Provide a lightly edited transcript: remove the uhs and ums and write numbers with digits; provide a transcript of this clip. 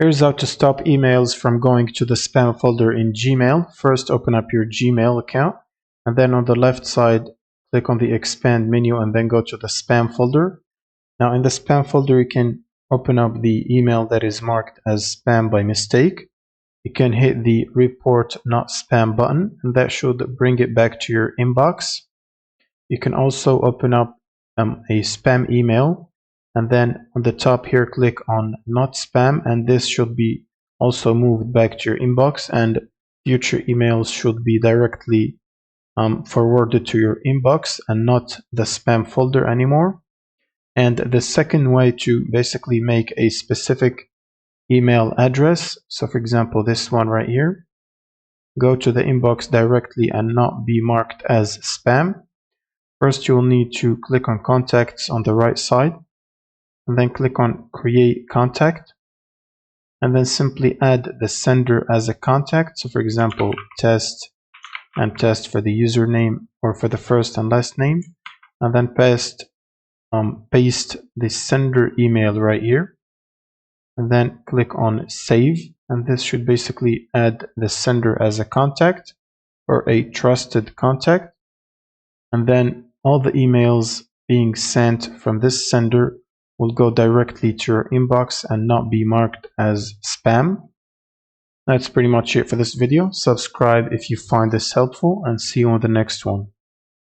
Here's how to stop emails from going to the spam folder in Gmail. First, open up your Gmail account, and then on the left side, click on the expand menu and then go to the spam folder. Now in the spam folder, you can open up the email that is marked as spam by mistake. You can hit the report not spam button, and that should bring it back to your inbox. You can also open up a spam email, and then on the top here click on not spam, and this should be also moved back to your inbox, and future emails should be directly forwarded to your inbox and not the spam folder anymore. And the second way to basically make a specific email address, so for example this one right here, go to the inbox directly and not be marked as spam. First, you'll need to click on contacts on the right side, and then click on create contact, and then simply add the sender as a contact. So for example, test and test for the username or for the first and last name, and then paste the sender email right here, and then click on save, and this should basically add the sender as a contact or a trusted contact, and then all the emails being sent from this sender will go directly to your inbox and not be marked as spam. That's pretty much it for this video. Subscribe if you find this helpful, and see you on the next one.